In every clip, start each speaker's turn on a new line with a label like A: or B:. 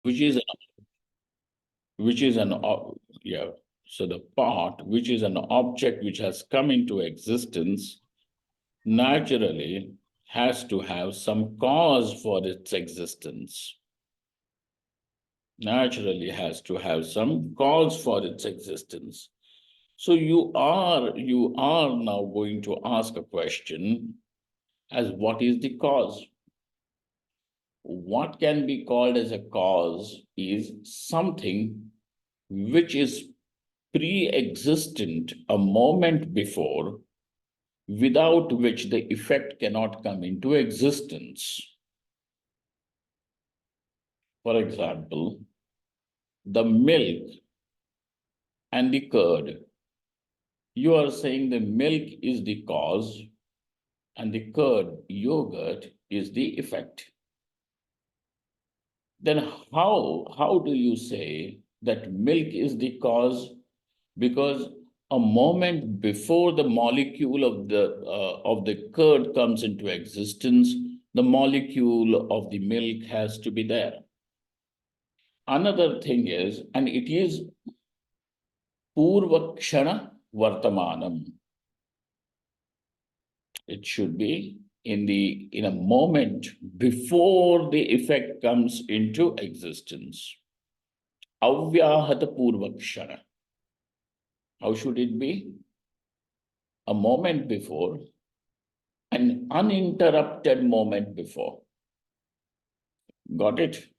A: which is which is an yeah. So the part which is an object which has come into existence naturally has to have some cause for its existence. Naturally has to have some cause for its existence. So you are now going to ask a question as what is the cause? What can be called as a cause is something which is pre-existent a moment before, without which the effect cannot come into existence. For example, the milk and the curd. You are saying the milk is the cause and the curd, yogurt, is the effect. Then how do you say that milk is the cause? Because a moment before the molecule of the curd comes into existence, the molecule of the milk has to be there. Another thing is, and it is purvakshana vartamanam. It should be in a moment before the effect comes into existence. Avyahata purvakshana. How should it be? A moment before, an uninterrupted moment before. Got it?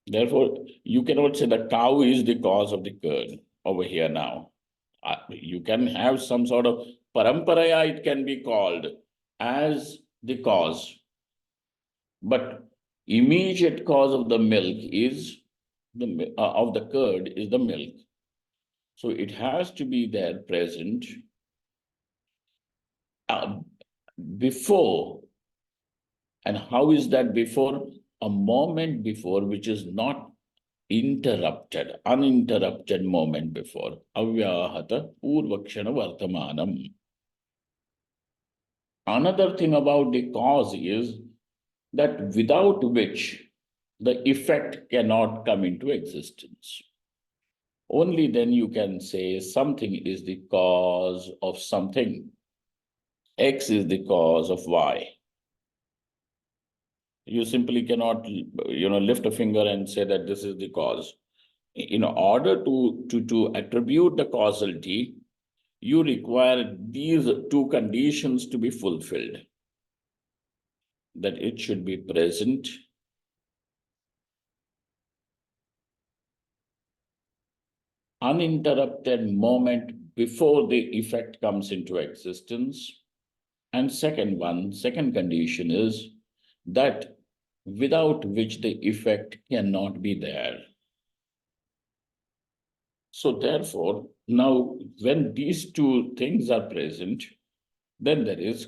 A: Therefore, you cannot say the cow is the cause of the curd over here now. You can have some sort of paramparaya, it can be called as the cause. But immediate cause of the milk is of the curd is the milk. So it has to be there present before. And how is that before? A moment before, which is not interrupted, uninterrupted moment before. Avyahata purvakshana vartamanam. Another thing about the cause is that without which the effect cannot come into existence. Only then you can say something is the cause of something. X is the cause of Y. You simply cannot, lift a finger and say that this is the cause. In order to attribute the causality, you require these two conditions to be fulfilled. That it should be present, uninterrupted moment before the effect comes into existence. And second condition is that without which the effect cannot be there. So therefore, now when these two things are present, then there is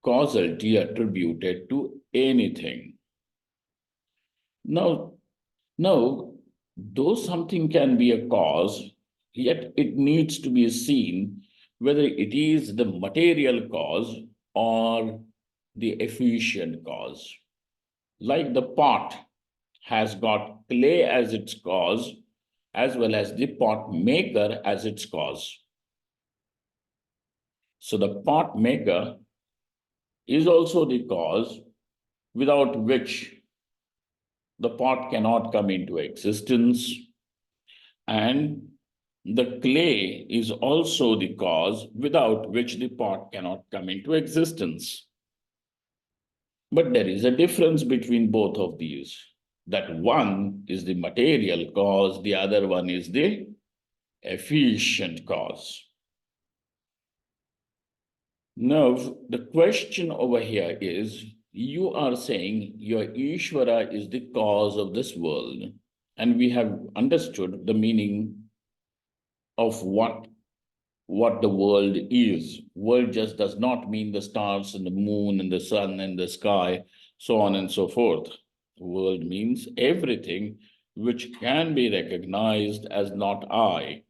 A: causality attributed to anything. Now, though something can be a cause, yet it needs to be seen whether it is the material cause or the efficient cause. Like the pot has got clay as its cause, as well as the pot maker as its cause. So the pot maker is also the cause without which the pot cannot come into existence, and the clay is also the cause without which the pot cannot come into existence. But there is a difference between both of these, that one is the material cause, the other one is the efficient cause. Now, the question over here is, you are saying your Ishvara is the cause of this world, and we have understood the meaning of what the world is. World just does not mean the stars and the moon and the sun and the sky, so on and so forth. World means everything which can be recognized as not I.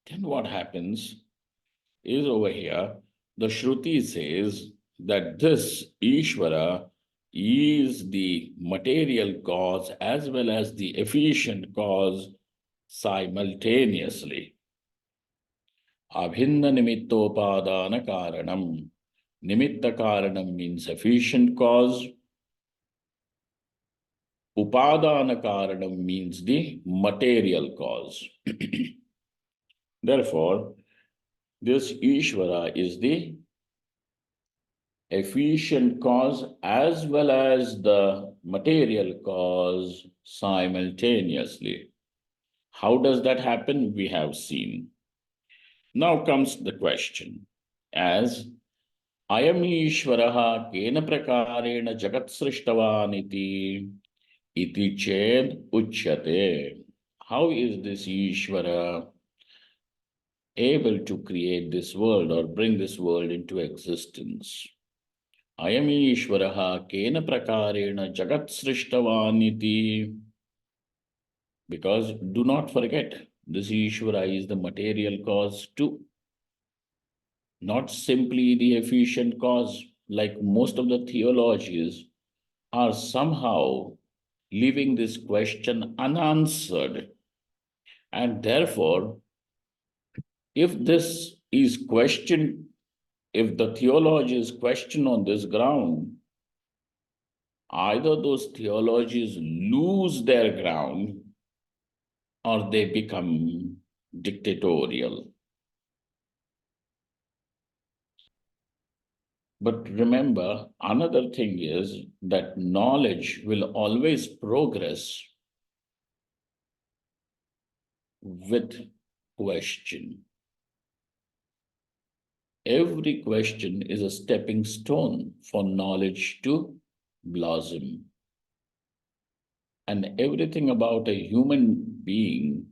A: Then what happens is over here, the Shruti says that this Ishvara is the material cause as well as the efficient cause simultaneously. Abhinna nimittopadana karanam. Nimitta karanam means efficient cause. Upadana karanam means the material cause. Therefore, this Ishvara is the efficient cause as well as the material cause simultaneously. How does that happen? We have seen. Now comes the question. As Ayam Ishvaraha kena prakarena jagat srishtavan iti ched uchyate. How is this Ishvara able to create this world or bring this world into existence? Ayam Ishvaraha kena prakarena jagat srishtavan iti. Because do not forget, this Ishvara is the material cause too, not simply the efficient cause, like most of the theologies are somehow leaving this question unanswered. And therefore, if this is questioned, if the theology is questioned on this ground, either those theologies lose their ground or they become dictatorial. But remember, another thing is that knowledge will always progress with question. Every question is a stepping stone for knowledge to blossom. And everything about a human being,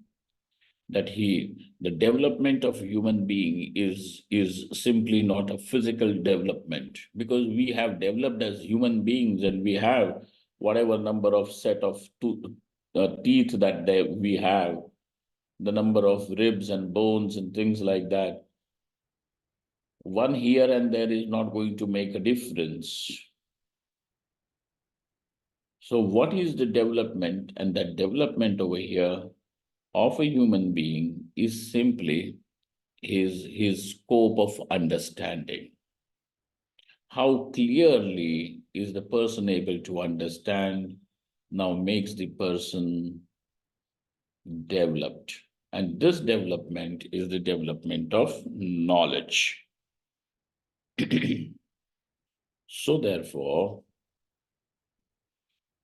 A: the development of human being is simply not a physical development, because we have developed as human beings and we have whatever number of set of teeth that we have, the number of ribs and bones and things like that. One here and there is not going to make a difference. So what is the development? And that development over here of a human being is simply his scope of understanding. How clearly is the person able to understand now makes the person developed. And this development is the development of knowledge. So therefore,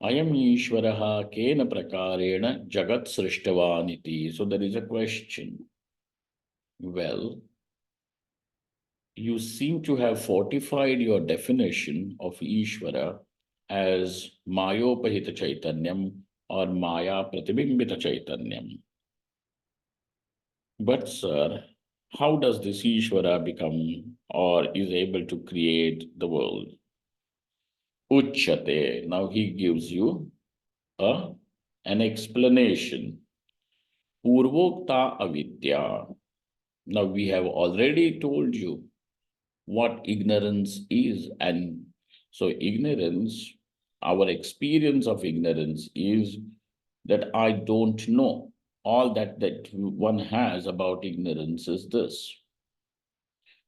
A: Ayam Ishvaraha kena prakarena jagat srishtavaniti. So there is a question. Well, you seem to have fortified your definition of Ishvara as Mayopahita Chaitanyam or Maya Pratibimbita Chaitanyam. But sir, how does this Ishvara become or is able to create the world? Uchyate. Now he gives you an explanation. Purvokta avidya. Now we have already told you what ignorance is. And so ignorance, our experience of ignorance is that I don't know. All that one has about ignorance is this.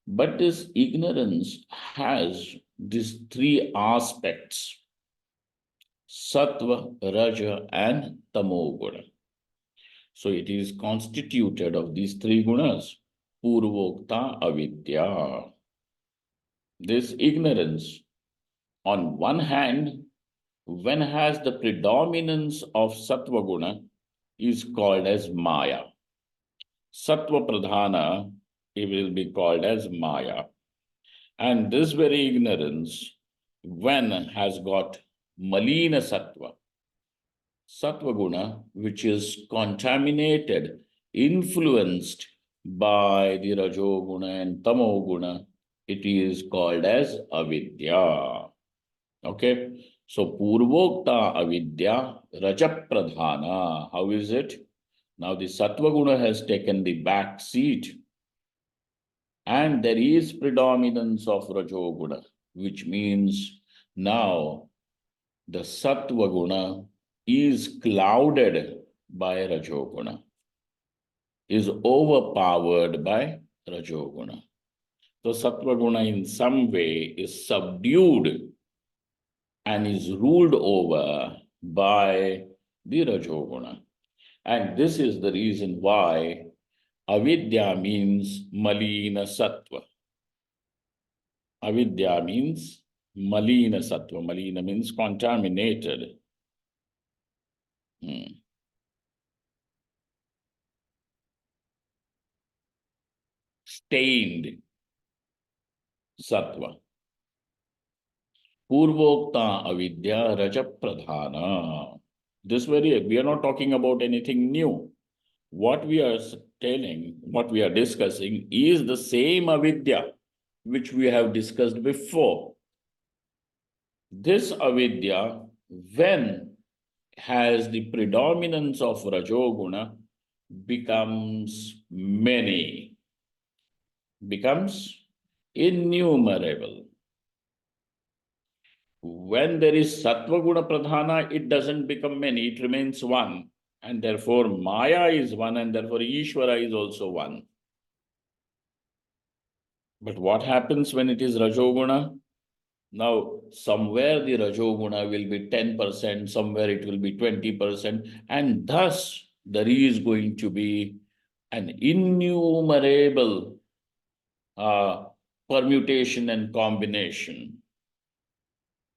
A: But this ignorance has these three aspects: sattva, raja, and tamoguna. So it is constituted of these three gunas. Purvokta avidya. This ignorance, on one hand, when has the predominance of sattva guna, is called as maya. Sattva pradhana, it will be called as maya. And this very ignorance, when has got malina sattva, sattva guna, which is contaminated, influenced by the rajoguna and tamoguna, it is called as avidya. Okay, so purvokta avidya rajapradhana. How is it? Now the sattva guna has taken the back seat and there is predominance of rajoguna, which means now the sattva guna is clouded by rajoguna, is overpowered by rajoguna. So sattva guna in some way is subdued and is ruled over by the rajoguna. And this is the reason why avidya means malina sattva. Avidya means malina sattva. Malina means contaminated. Stained sattva. Purvokta avidya raja pradhana. We are not talking about anything new. What we are telling, what we are discussing is the same avidya which we have discussed before. This avidya, when has the predominance of rajoguna, becomes many, becomes innumerable. When there is sattva guna pradhana, it doesn't become many, it remains one. And therefore Maya is one, and therefore Ishvara is also one. But what happens when it is rajoguna? Now, somewhere the rajoguna will be 10%, somewhere it will be 20%, and thus there is going to be an innumerable permutation and combination.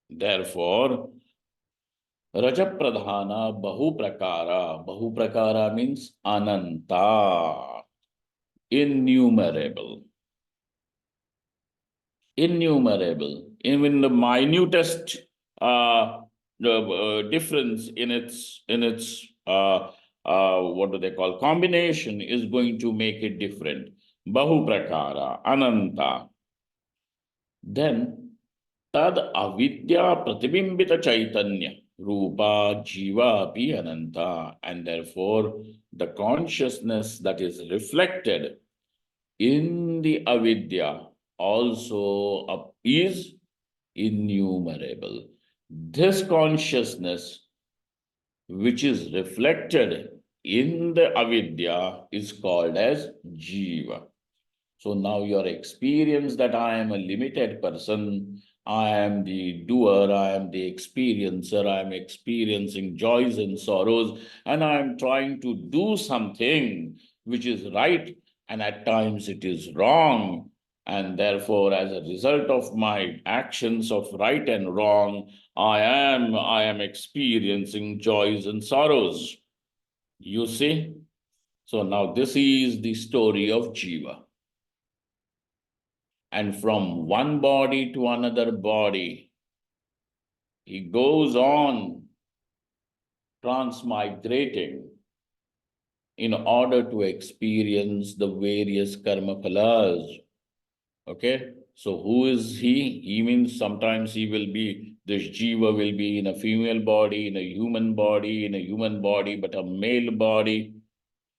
A: Therefore, Rajapradhana Bahuprakara means Ananta, innumerable. Innumerable. Even the minutest difference in its what do they call, combination is going to make it different. Bahuprakara, Ananta. Then tad avidya pratibimbita chaitanya rupa jiva api ananta, and therefore the consciousness that is reflected in the avidya also is innumerable. This consciousness which is reflected in the avidya is called as jiva. So now your experience that I am a limited person, I am the doer, I am the experiencer, I am experiencing joys and sorrows, and I am trying to do something which is right, and at times it is wrong. And therefore, as a result of my actions of right and wrong, I am experiencing joys and sorrows. You see? So now this is the story of Jiva. And from one body to another body, he goes on transmigrating in order to experience the various karma phalas. Okay? So who is he? He means sometimes this jiva will be in a female body, in a human body, but a male body,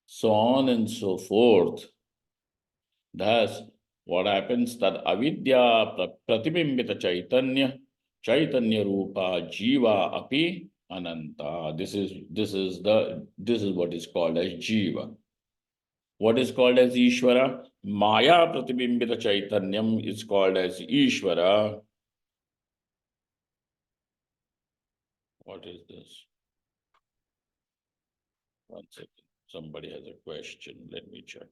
A: so on and so forth. Thus, what happens that avidya pratibimbita chaitanya rupa jiva api ananta. This is what is called as jiva. What is called as Ishvara? Maya pratibimbita chaitanyam is called as Ishvara. What is this? One second. Somebody has a question. Let me check.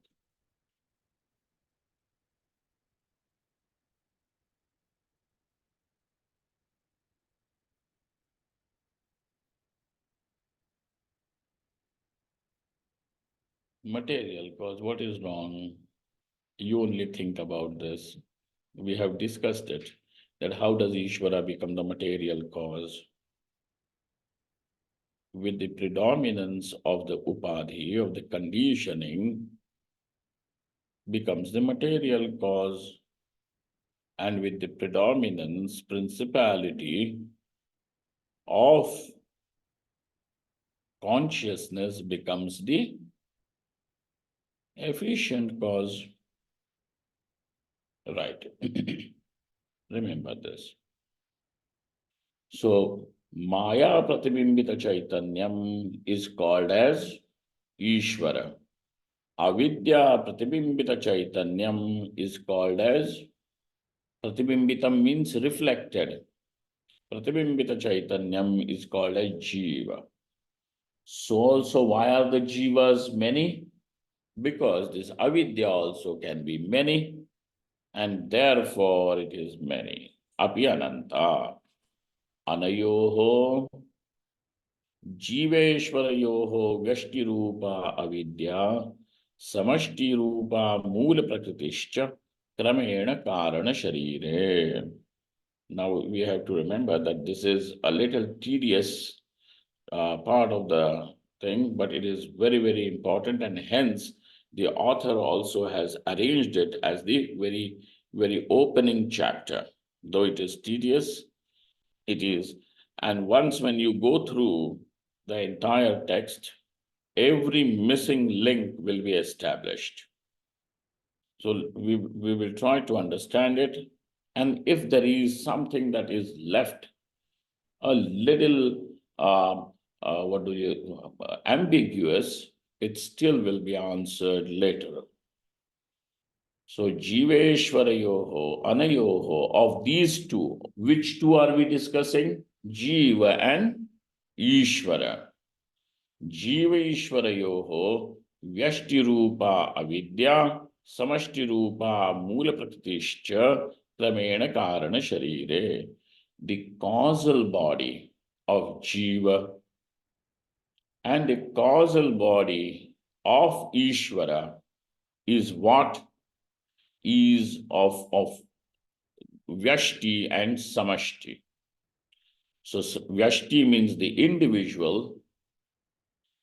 A: Material cause, what is wrong? You only think about this. We have discussed it, that how does Ishvara become the material cause? With the predominance of the upadhi, of the conditioning, becomes the material cause. And with the predominance, principality of consciousness becomes the efficient cause. Right. Remember this. So Maya Pratibimbita Chaitanyam is called as Ishvara. Avidya Pratibimbita Chaitanyam is called as, Pratibimbitam means reflected. Pratibimbita Chaitanyam is called as Jiva. So also why are the Jivas many? Because this Avidya also can be many, and therefore it is many. Api Ananta. Anayoho Jiveshwarayoho Vyashtirupa Avidya Samashtirupa Mula Prakritischa Kramena Karana Sharire. Now we have to remember that this is a little tedious part of the thing, but it is very, very important, and hence the author also has arranged it as the very, very opening chapter. Though it is tedious, it is. And once when you go through the entire text, every missing link will be established. So we will try to understand it. And if there is something that is left a little ambiguous, it still will be answered later. So Jiveshwarayoho, Anayoho, of these two, which two are we discussing? Jiva and Ishvara. Jiva Ishvarayoho, Vyashtirupa Avidya, Samashtirupa Mula Prakritischa, Kramena Karana Sharire. The causal body of Jiva and the causal body of Ishvara is what is of Vyashti and Samashti. So Vyashti means the individual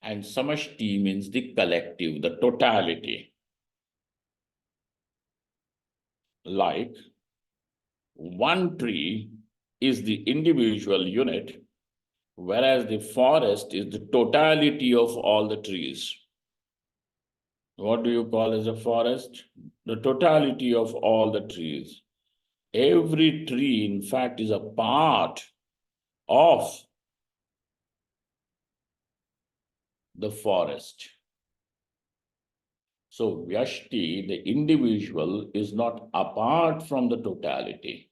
A: and Samashti means the collective, the totality. Like one tree is the individual unit, whereas the forest is the totality of all the trees. What do you call as a forest? The totality of all the trees. Every tree, in fact, is a part of the forest. So Vyashti, the individual, is not apart from the totality.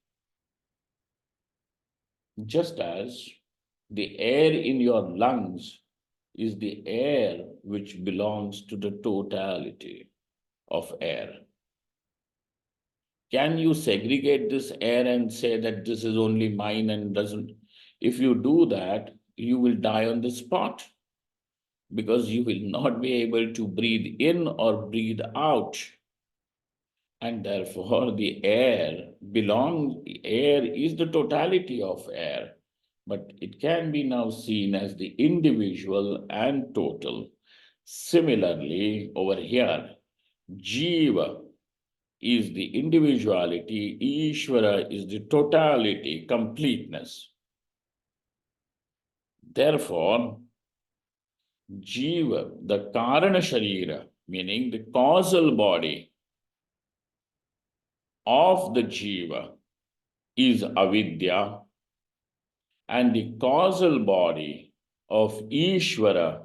A: Just as the air in your lungs is the air which belongs to the totality of air. Can you segregate this air and say that this is only mine and doesn't? If you do that, you will die on the spot, because you will not be able to breathe in or breathe out. And therefore the air is the totality of air, but it can be now seen as the individual and total. Similarly, over here, Jiva is the individuality, Ishvara is the totality, completeness. Therefore, Jiva, the Karana Sharira, meaning the causal body of the Jiva, is Avidya, and the causal body of Ishvara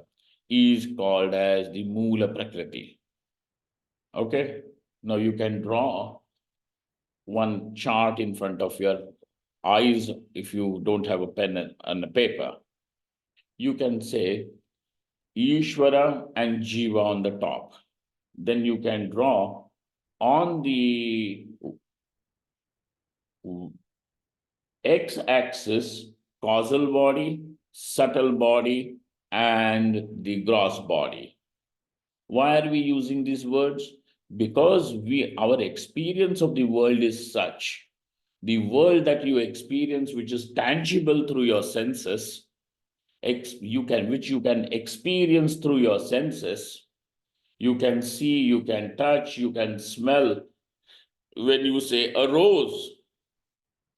A: is called as the Mula Prakriti. Okay? Now you can draw one chart in front of your eyes if you don't have a pen and a paper. You can say Ishvara and Jiva on the top. Then you can draw on the x-axis causal body, subtle body, and the gross body. Why are we using these words? Because our experience of the world is such. The world that you experience, which is tangible through your senses, which you can experience through your senses. You can see, you can touch, you can smell. When you say a rose,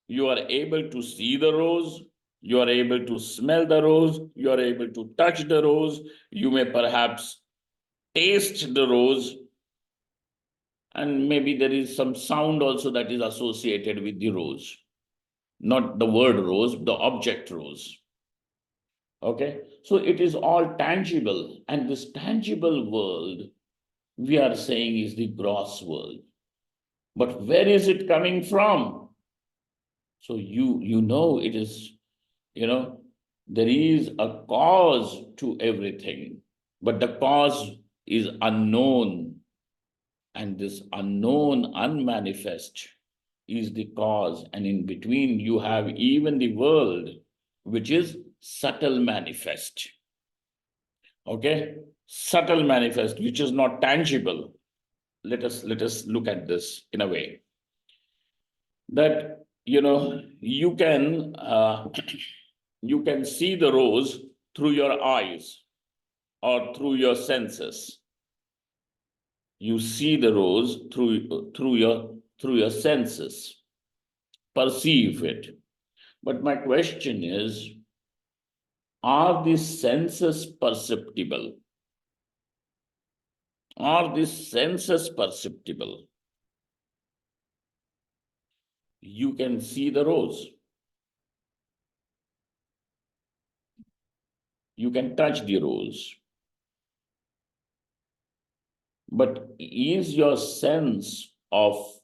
A: you are able to see the rose, you are able to smell the rose, you are able to touch the rose, you may perhaps taste the rose, and maybe there is some sound also that is associated with the rose. Not the word rose, the object rose. Okay, so it is all tangible, and this tangible world we are saying is the gross world. But where is it coming from? So you know it is, there is a cause to everything, but the cause is unknown, and this unknown, unmanifest is the cause. And in between, you have even the world, which is subtle manifest. Okay, subtle manifest, which is not tangible. Let us look at this in a way that you can you can see the rose through your eyes or through your senses. You see the rose through your senses, perceive it. But my question is, are these senses perceptible? Are these senses perceptible? You can see the rose. You can touch the rose. But is your sense of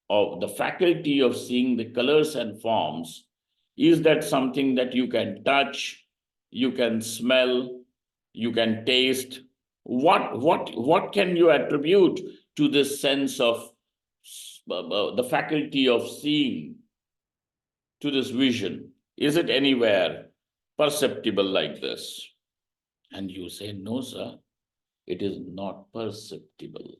A: the faculty of seeing the colors and forms, is that something that you can touch, you can smell, you can taste? What can you attribute to this sense of the faculty of seeing, to this vision? Is it anywhere perceptible like this? And you say, no, sir, it is not perceptible.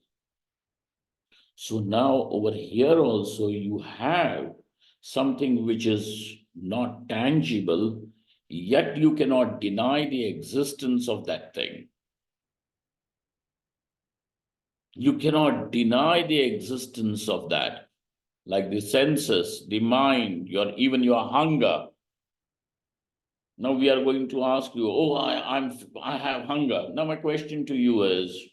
A: So now over here also you have something which is not tangible, yet you cannot deny the existence of that thing. You cannot deny the existence of that, like the senses, the mind, even your hunger. Now we are going to ask you, oh, I have hunger. Now my question to you is,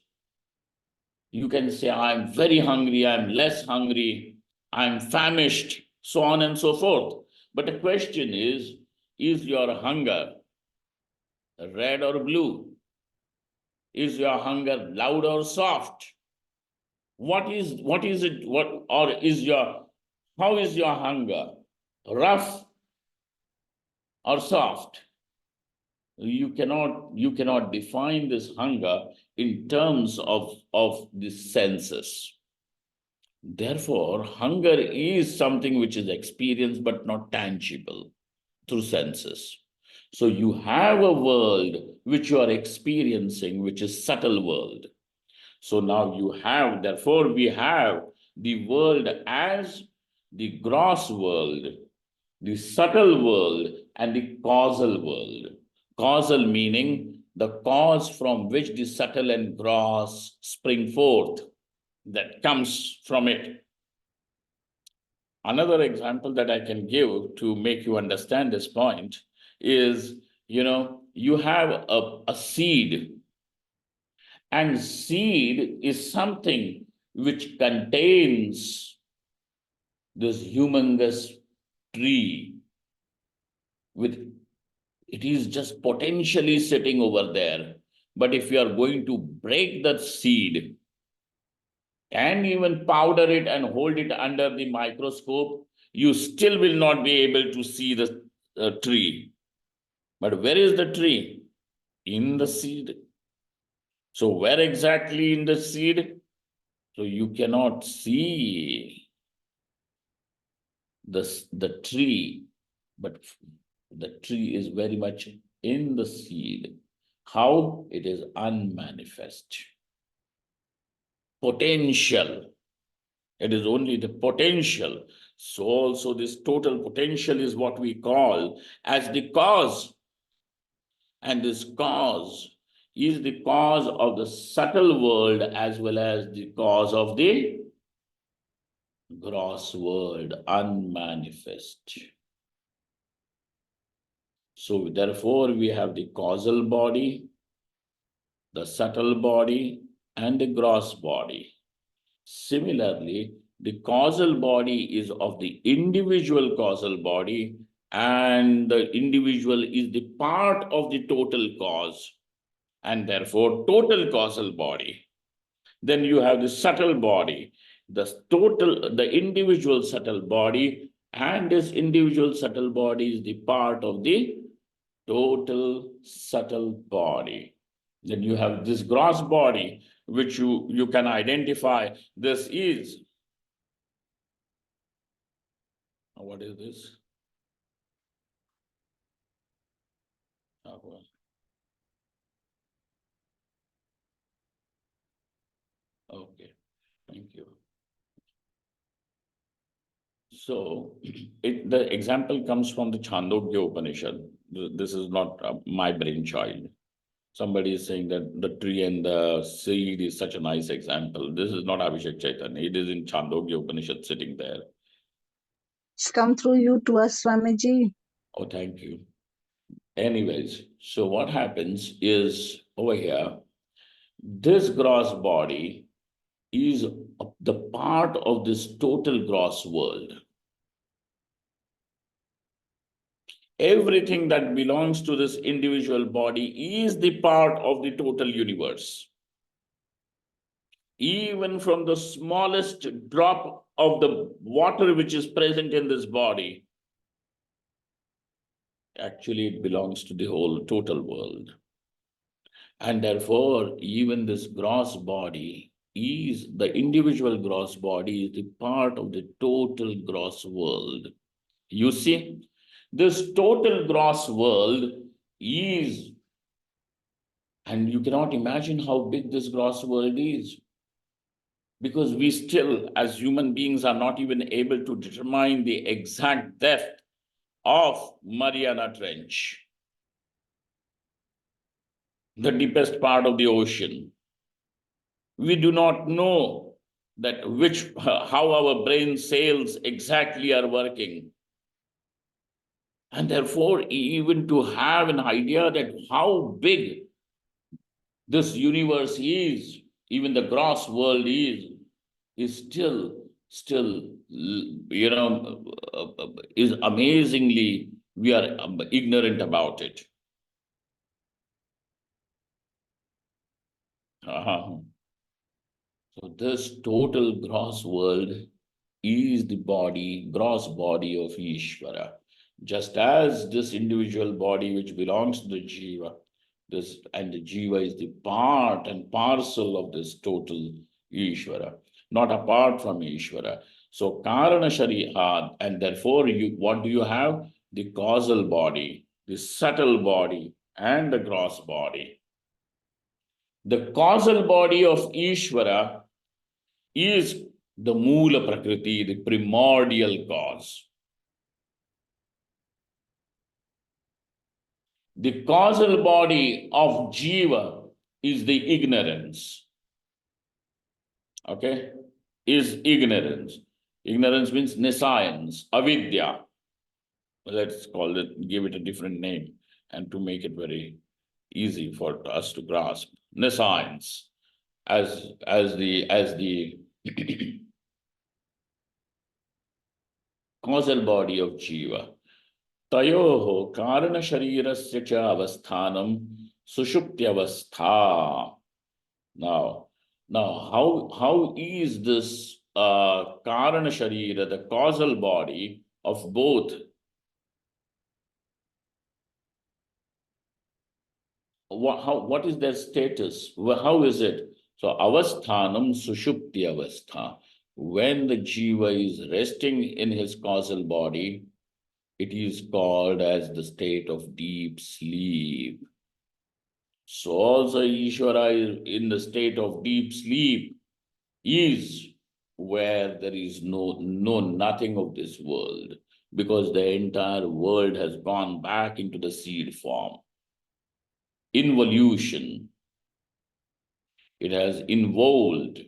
A: you can say, I'm very hungry, I'm less hungry, I'm famished, so on and so forth. But the question is your hunger red or blue? Is your hunger loud or soft? What is it? How is your hunger? Rough or soft? You cannot define this hunger in terms of the senses. Therefore, hunger is something which is experienced but not tangible through senses. So you have a world which you are experiencing, which is subtle world. So now therefore we have the world as the gross world, the subtle world, and the causal world. Causal meaning the cause from which the subtle and gross spring forth, that comes from it. Another example that I can give to make you understand this point is, you have a seed, and seed is something which contains this humongous tree it is just potentially sitting over there. But if you are going to break that seed and even powder it and hold it under the microscope, you still will not be able to see the tree. But where is the tree? In the seed. So where exactly in the seed? So you cannot see the tree, but the tree is very much in the seed. How? It is unmanifest. Potential. It is only the potential. So also this total potential is what we call as the cause. And this cause is the cause of the subtle world as well as the cause of the gross world, unmanifest. So therefore we have the causal body, the subtle body, and the gross body. Similarly, the causal body is of the individual causal body, and the individual is the part of the total cause, and therefore total causal body. Then you have the subtle body, the individual subtle body, and this individual subtle body is the part of the total subtle body. Then you have this gross body, which you can identify. This is, what is this? Okay, thank you. So the example comes from the Chandogya Upanishad. This is not my brainchild. Somebody is saying that the tree and the seed is such a nice example. This is not Abhishek Chaitanya. It is in Chandogya Upanishad sitting there.
B: It's come through you to us, Swamiji.
A: Oh, thank you. Anyways, so what happens is over here, this gross body is the part of this total gross world. Everything that belongs to this individual body is the part of the total universe. Even from the smallest drop of the water which is present in this body, actually it belongs to the whole total world. And therefore, even this gross body is, the individual gross body is the part of the total gross world. You see, this total gross world is, and you cannot imagine how big this gross world is, because we still, as human beings, are not even able to determine the exact depth of Mariana Trench, the deepest part of the ocean. We do not know that how our brain cells exactly are working. And therefore, even to have an idea that how big this universe is, even the gross world is still, is amazingly, we are ignorant about it. So this total gross world is the gross body of Ishvara. Just as this individual body which belongs to the Jiva, and the Jiva is the part and parcel of this total Ishvara, not apart from Ishvara. So Karana Shariha, and therefore what do you have? The causal body, the subtle body, and the gross body. The causal body of Ishvara is the Moola Prakriti, the primordial cause. The causal body of Jiva is the ignorance. Okay? Is ignorance. Ignorance means nescience, avidya. Let's call it, give it a different name, and to make it very easy for us to grasp. Nescience as the causal body of Jiva. Tayoho karana sharirasya cha avasthanam sushuptyavastha. Now, how is this karana sharira, the causal body of both? What is their status? How is it? So avasthanam sushupti avastha. When the jiva is resting in his causal body, it is called as the state of deep sleep. So also Ishvara is in the state of deep sleep, is where there is nothing of this world, because the entire world has gone back into the seed form. Involution. It has involved.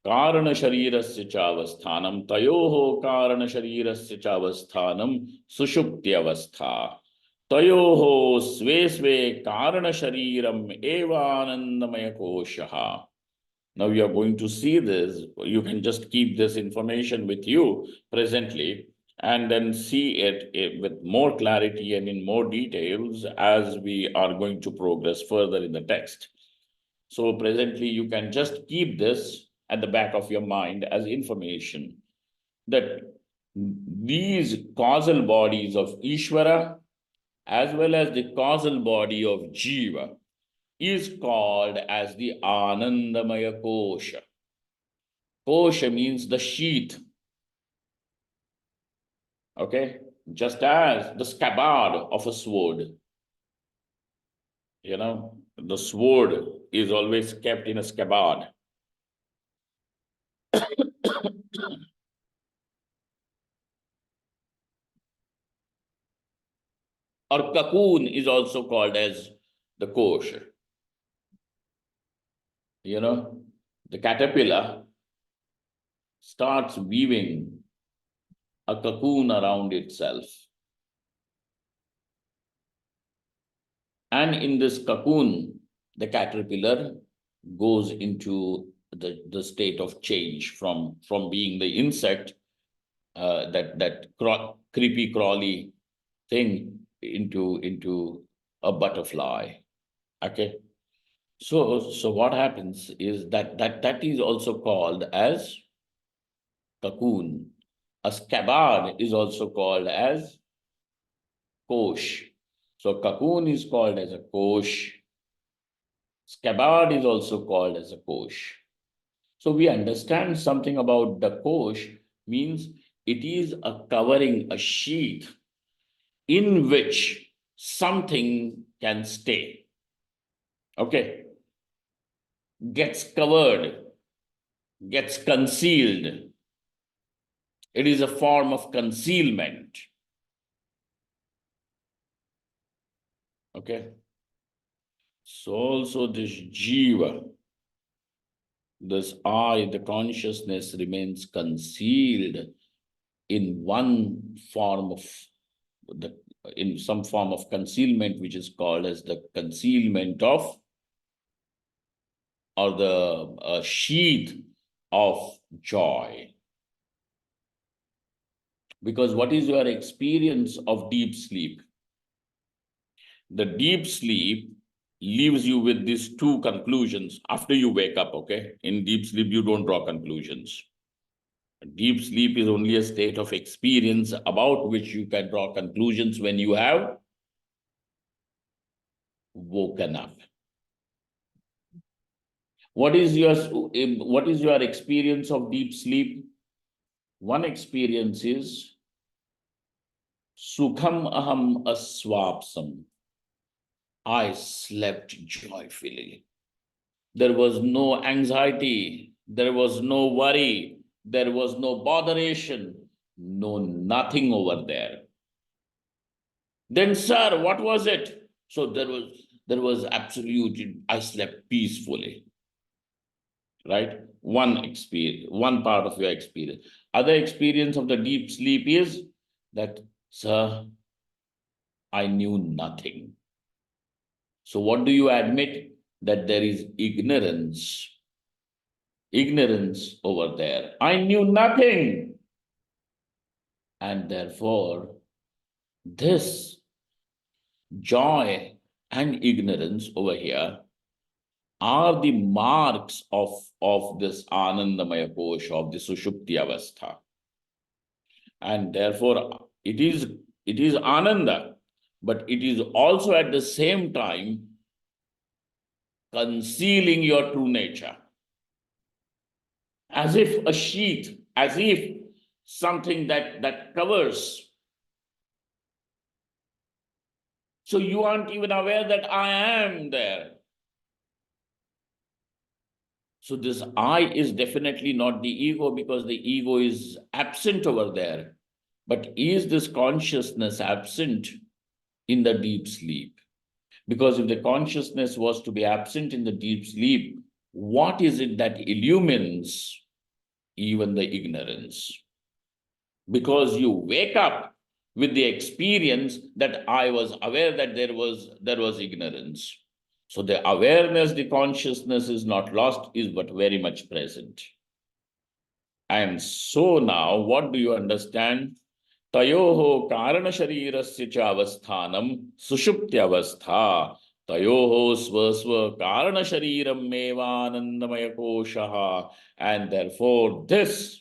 A: Karana sharirasya chavasthanam tayoho karana sharirasya chavasthanam sushuptyavastha. Tayoho sve karana shariram evanandamaya koshaha. Now you are going to see this. You can just keep this information with you presently. and then see it with more clarity and in more details as we are going to progress further in the text. So presently, you can just keep this at the back of your mind as information that these causal bodies of Ishvara as well as the causal body of Jiva is called as the Anandamaya Kosha. Kosha means the sheath. Okay, just as the scabbard of a sword. The sword is always kept in a scabbard. Or cocoon is also called as the kosha. The caterpillar starts weaving a cocoon around itself. And in this cocoon, the caterpillar goes into the state of change from being the insect, that creepy crawly thing, into a butterfly. Okay. So what happens is that is also called as cocoon. A scabbard is also called as kosh. So cocoon is called as a kosh. Scabbard is also called as a kosh. So we understand something about the kosh means it is a covering, a sheath in which something can stay. Okay. Gets covered, gets concealed. It is a form of concealment. Okay. So also this jiva, this I, the consciousness, remains concealed in one form of in some form of concealment, which is called as the concealment of, or the sheath of joy. Because what is your experience of deep sleep? The deep sleep leaves you with these two conclusions after you wake up, okay? In deep sleep, you don't draw conclusions. Deep sleep is only a state of experience about which you can draw conclusions when you have woken up. What is your experience of deep sleep? One experience is Sukham aham aswapsam. I slept joyfully. There was no anxiety. There was no worry. There was no botheration. No, nothing over there. Then, sir, what was it? So there was absolute, I slept peacefully. Right? One experience, one part of your experience. Other experience of the deep sleep is that, sir, I knew nothing. So what do you admit? That there is ignorance. Ignorance over there. I knew nothing. And therefore, this joy and ignorance over here are the marks of this Anandamaya Kosha, of the Sushupti Avastha. And therefore, it is Ananda, but it is also at the same time concealing your true nature. As if a sheath, as if something that covers. So you aren't even aware that I am there. So this I is definitely not the ego, because the ego is absent over there. But is this consciousness absent in the deep sleep? Because if the consciousness was to be absent in the deep sleep, what is it that illumines even the ignorance? Because you wake up with the experience that I was aware that there was ignorance. So the awareness, the consciousness is not lost, is but very much present. And so now, what do you understand? Tayoho karana sharirasya cha avasthanam sushuptyavastha. Tayoho svasva karana shariram mevanandamaya koshaha. And therefore, this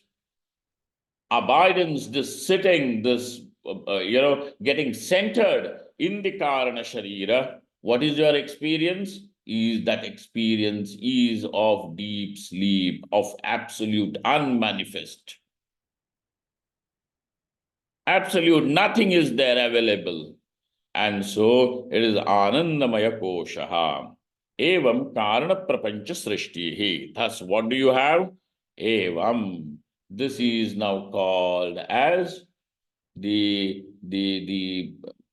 A: abidance, this sitting, this, getting centered in the karana sharira, what is your experience? Is that experience is of deep sleep, of absolute unmanifest. Absolute, nothing is there available. And so it is Anandamaya Koshaha. Evam Karana Prapancha Srishtihi. Thus, what do you have? Evam. This is now called as the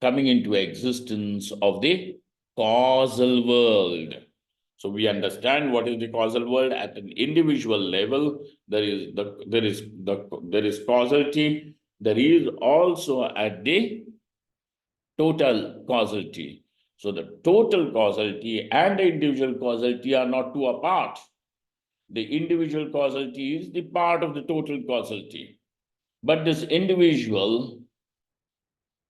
A: coming into existence of the causal world. So we understand what is the causal world at an individual level. There is causality. There is also at the total causality. So the total causality and the individual causality are not two apart. The individual causality is the part of the total causality. But this individual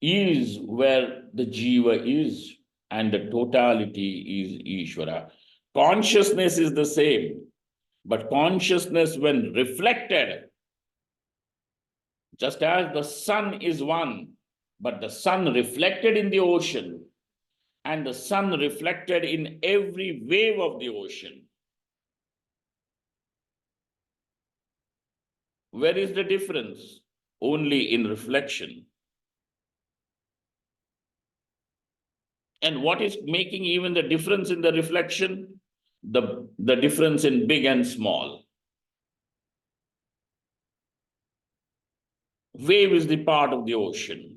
A: is where the jiva is, and the totality is Ishvara. Consciousness is the same, but consciousness, when reflected, just as the sun is one, but the sun reflected in the ocean, and the sun reflected in every wave of the ocean. Where is the difference? Only in reflection. And what is making even the difference in the reflection? The difference in big and small. Wave is the part of the ocean.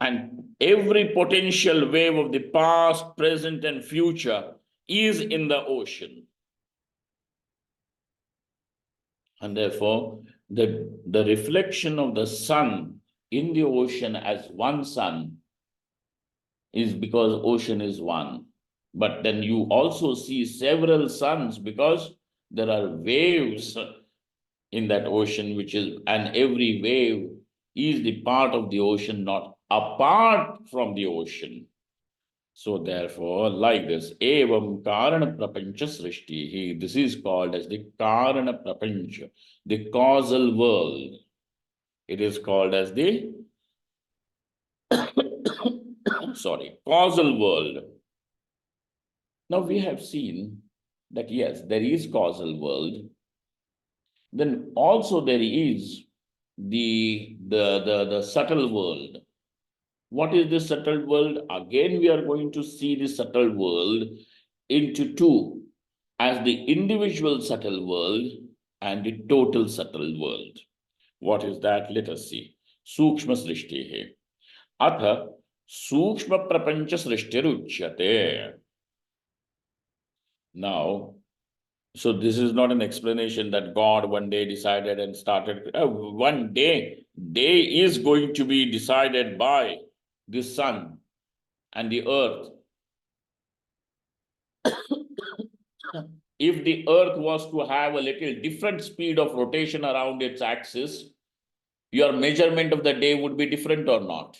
A: And every potential wave of the past, present, and future is in the ocean. And therefore, the reflection of the sun in the ocean as one sun is because ocean is one. But then you also see several suns because there are waves in that ocean, and every wave is the part of the ocean, not apart from the ocean. So therefore, like this, evam karana prapancha srishti. This is called as the karana prapancha, the causal world. It is called as the causal world. Now we have seen that yes, there is causal world. Then also there is the subtle world. What is the subtle world? Again, we are going to see the subtle world into two, as the individual subtle world and the total subtle world. What is that? Let us see. Sukshma srishtihi. Atha sukshma prapancha srishtiruchyate. Now, so this is not an explanation that God one day decided and started. One day is going to be decided by the sun and the earth. If the earth was to have a little different speed of rotation around its axis, your measurement of the day would be different or not?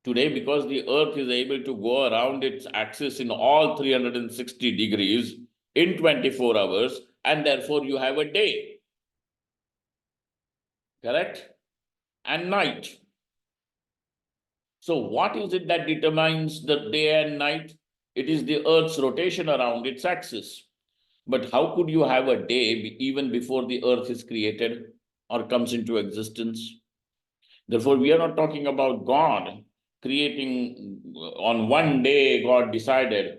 A: Today, because the earth is able to go around its axis in all 360 degrees in 24 hours, and therefore you have a day. Correct? And night. So what is it that determines the day and night? It is the earth's rotation around its axis. But how could you have a day even before the earth is created or comes into existence? Therefore, we are not talking about God creating on one day. God decided,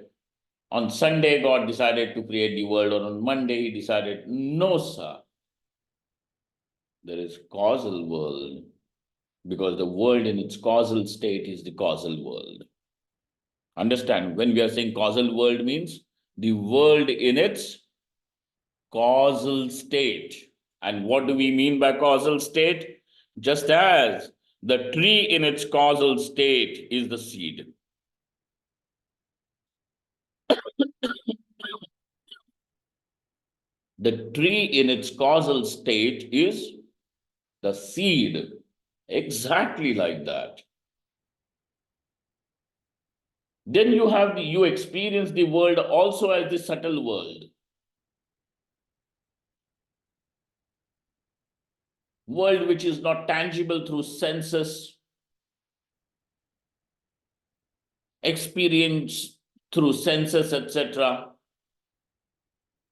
A: on Sunday, God decided to create the world, or on Monday, he decided. No, sir. There is causal world, because the world in its causal state is the causal world. Understand, when we are saying causal world means the world in its causal state. And what do we mean by causal state? Just as the tree in its causal state is the seed. The tree in its causal state is the seed. Exactly like that. Then you experience the world also as the subtle world. World which is not tangible through senses, experience through senses, etc.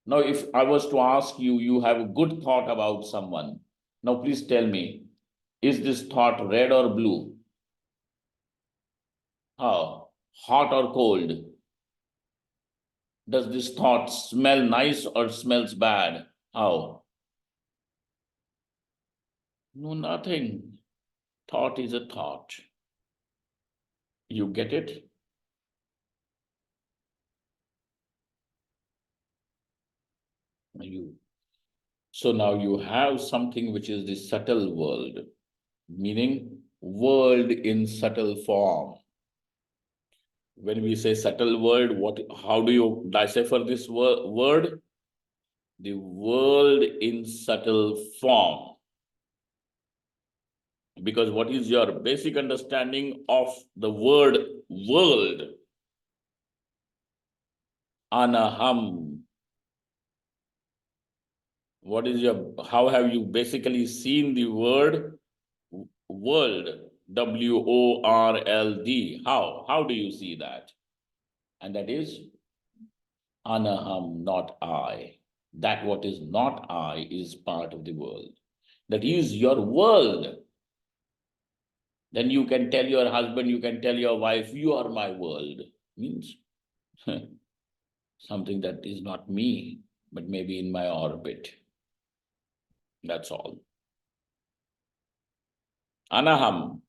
A: Now, if I was to ask you, you have a good thought about someone. Now, please tell me, is this thought red or blue? How? Hot or cold? Does this thought smell nice or smells bad? How? No, nothing. Thought is a thought. You get it? So now you have something which is the subtle world, meaning world in subtle form. When we say subtle world, how do you decipher this word? The world in subtle form. Because what is your basic understanding of the word world? Anaham. How have you basically seen the word world? WORLD. How do you see that? And that is anaham, not I. That what is not I is part of the world. That is your world. Then you can tell your husband, you can tell your wife, you are my world. Means something that is not me, but maybe in my orbit. That's all. Anaham.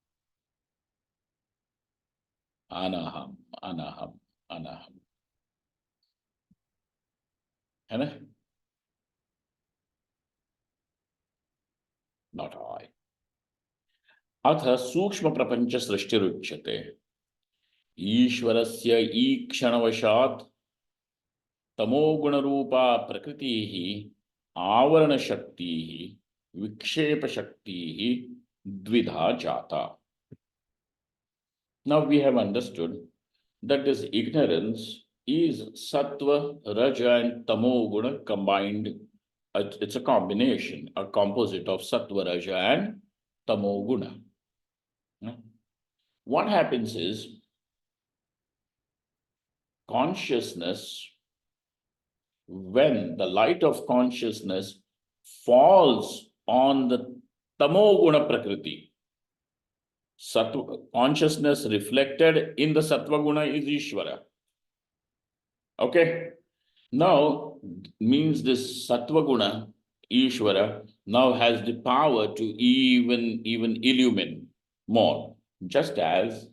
A: Anaham, anaham, anaham. है ना? Not I. अथ सूक्ष्म प्रपंच सृष्टिरुच्यते ईश्वरस्य ईक्षणवशात् तमोगुणरूपा प्रकृतिः आवरणशक्तिः विक्षेपशक्तिः द्विधा जाता. Now we have understood that this ignorance is sattva, raja and tamo guna combined. It's a combination, a composite of sattva, raja and tamo guna. What happens is consciousness, when the light of consciousness falls on the tamo guna prakriti, sattva, consciousness reflected in the sattva guna is Ishvara. Okay. Now, means this sattva guna, Ishvara, now has the power to even illumine more. Just as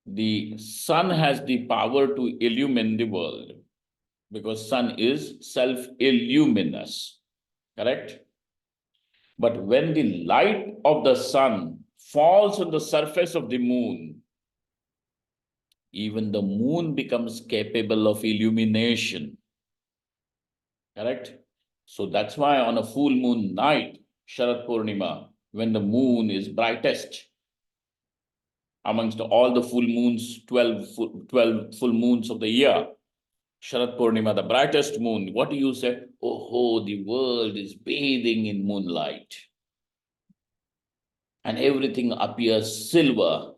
A: the sun has the power to illumine the world, because sun is self-illuminous, correct? But when the light of the sun falls on the surface of the moon, even the moon becomes capable of illumination. Correct? So that's why on a full moon night, Sharat Purnima, when the moon is brightest, amongst all the full moons, 12 full moons of the year, Sharat Purnima, the brightest moon, what do you say? Oh, the world is bathing in moonlight. And everything appears silver.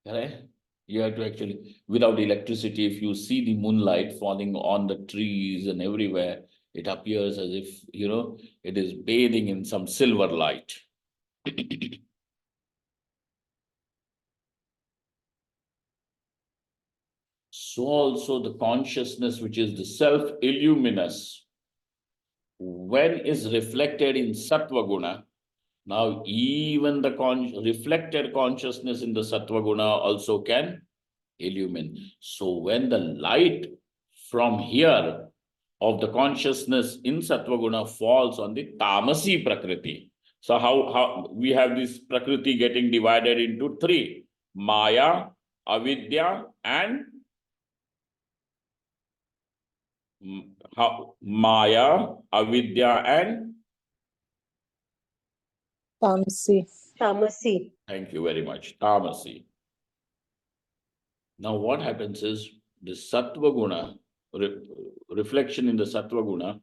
A: Correct? You have to actually, without electricity, if you see the moonlight falling on the trees and everywhere, it appears as if, it is bathing in some silver light. So also the consciousness, which is the self-illuminous, when is reflected in sattva guna, now even the reflected consciousness in the sattva guna also can illumine. So when the light from here of the consciousness in sattva guna falls on the tamasi prakriti. So how we have this prakriti getting divided into three: Maya, Avidya, and Maya, avidya, and
C: Tamsi.
D: Tamasi.
A: thank you very much, tamasi. Now, what happens is the sattva guna, reflection in the sattva guna,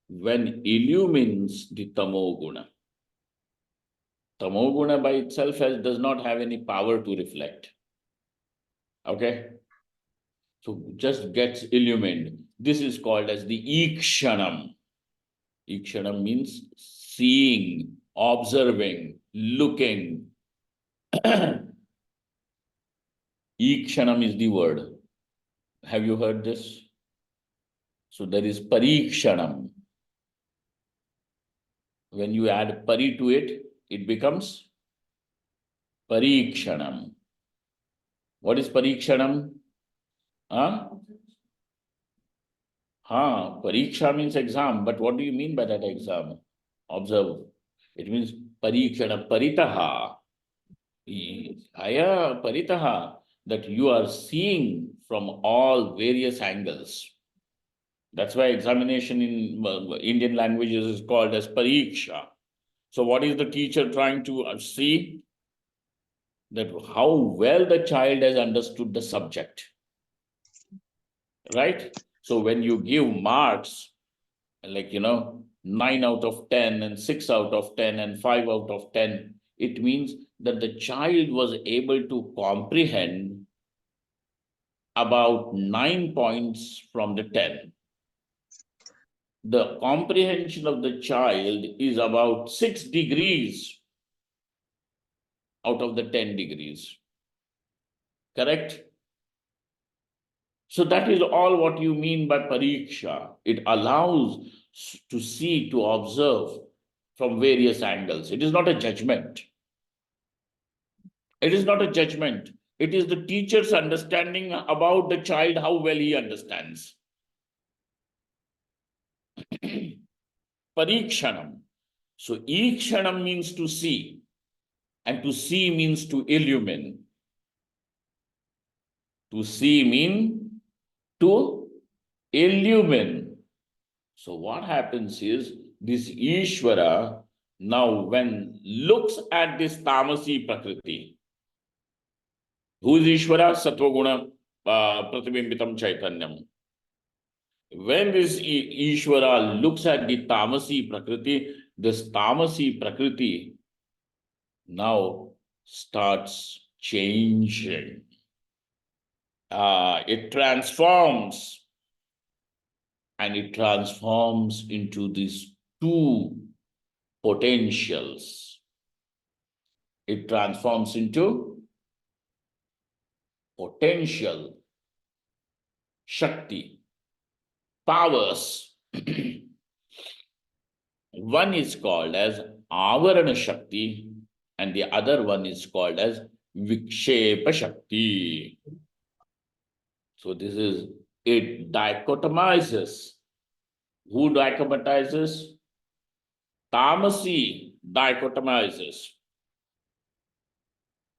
A: when illumines the tamo guna. Tamo guna by itself does not have any power to reflect. Okay? So just gets illumined. This is called as the ikshanam. Ikshanam means seeing, observing, looking. Ikshanam is the word. Have you heard this? So there is parikshanam. When you add pari to it, it becomes parikshanam. What is parikshanam? Huh? Pariksha means exam, but what do you mean by that exam? Observe. It means parikshana, paritaha. Aya paritaha, that you are seeing from all various angles. That's why examination in Indian languages is called as pariksha. So what is the teacher trying to see? That how well the child has understood the subject. Right? So when you give marks, like, 9 out of 10 and 6 out of 10 and 5 out of 10, it means that the child was able to comprehend about 9 points from the 10. The comprehension of the child is about 6 degrees out of the 10 degrees. Correct? So that is all what you mean by pariksha. It allows to see, to observe from various angles. It is not a judgment. It is not a judgment. It is the teacher's understanding about the child, how well he understands. Parikshanam. So, ikshanam means to see, and to see means to illumine. To see means to illumine. So, what happens is this Ishvara now, when looks at this tamasi prakriti, who is Ishvara? Sattva-guna pratibimbitam chaitanyam. When this Ishvara looks at the tamasi prakriti, this tamasi prakriti now starts changing. It transforms, and it transforms into these two potentials. It transforms into potential, Shakti, powers. One is called as Avarana Shakti, and the other one is called as Vikshepa Shakti. So this is, it dichotomizes. Who dichotomizes? Tamasi dichotomizes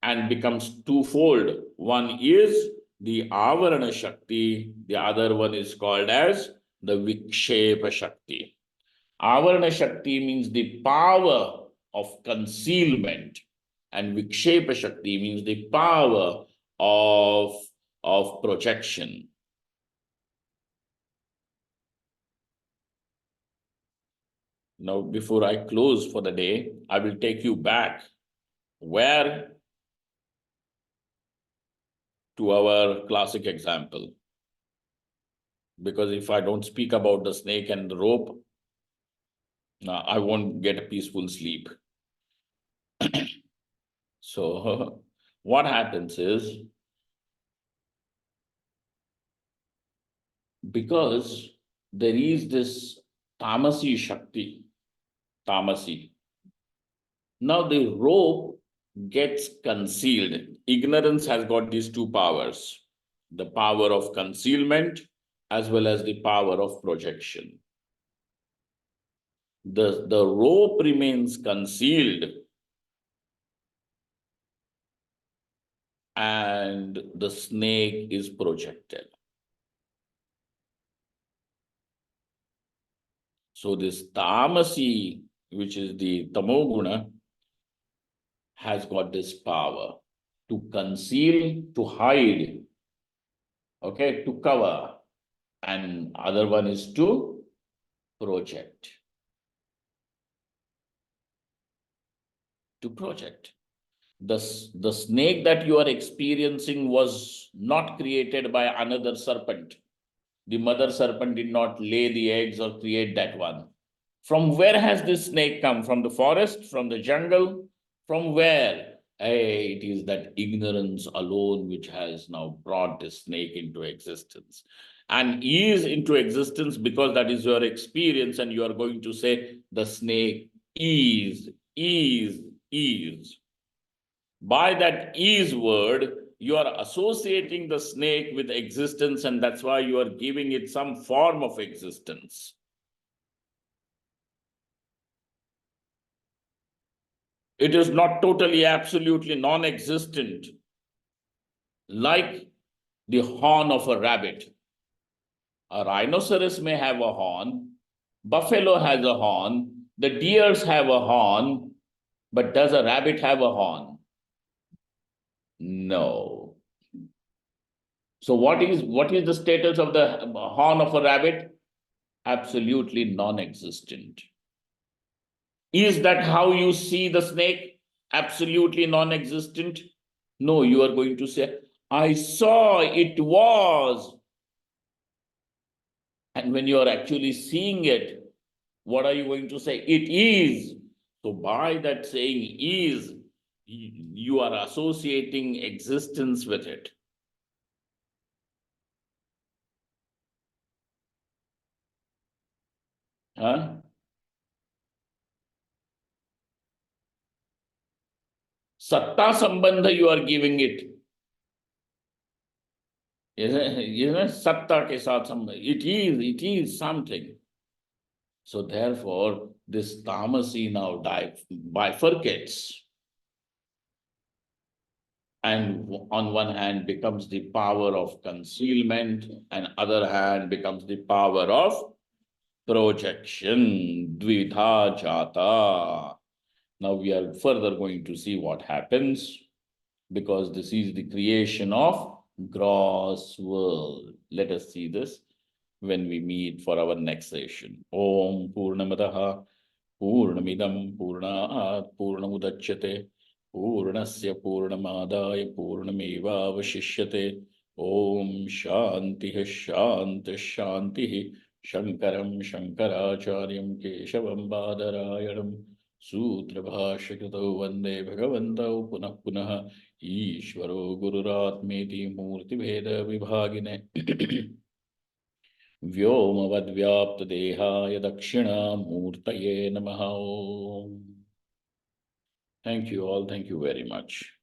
A: and becomes twofold. One is the Avarana Shakti, the other one is called as the Vikshepa Shakti. Avarana Shakti means the power of concealment, and Vikshepa Shakti means the power of projection. Now, before I close for the day, I will take you back. Where? To our classic example. Because if I don't speak about the snake and the rope, I won't get a peaceful sleep. So what happens is, because there is this tamasi Shakti, tamasi. Now the rope gets concealed. Ignorance has got these two powers, the power of concealment as well as the power of projection. The rope remains concealed and the snake is projected. So this tamasi, which is the tamoguna, has got this power to conceal, to hide, okay, to cover. And other one is to project. To project. The snake that you are experiencing was not created by another serpent. The mother serpent did not lay the eggs or create that one. From where has this snake come? From the forest, from the jungle? From where? Hey, it is that ignorance alone which has now brought this snake into existence. And is into existence because that is your experience, and you are going to say the snake is. By that is word, you are associating the snake with existence, and that's why you are giving it some form of existence. It is not totally, absolutely non-existent, like the horn of a rabbit. A rhinoceros may have a horn, buffalo has a horn, the deers have a horn, but does a rabbit have a horn? No. So what is the status of the horn of a rabbit? Absolutely non-existent. Is that how you see the snake? Absolutely non-existent? No, you are going to say, I saw it was. And when you are actually seeing it, what are you going to say? It is. So by that saying is, you are associating existence with it. Huh? Satta sambandha you are giving it. Satta ke saath sambandha. It is something. So therefore, this tamasi now bifurcates. And on one hand becomes the power of concealment, and other hand becomes the power of projection. Dvidha jata. Now we are further going to see what happens, because this is the creation of gross world. Let us see this when we meet for our next session. Om Purnamadaha Purnamidam Purnat Purnamudachyate Purnasya Purnamadaya Purnamevavashishyate. Om Shanti Shanti Shanti. Shankaram Shankaracharyam Keshavam Badarayanam Sutra Bhashyakrito Vande Bhagavantau Punah Punah Ishvaro Gururatmeti Murti Veda Vibhagine Vyomavadvyaptadehaaya Dakshinamurtaye Namaha. Thank you all. Thank you very much.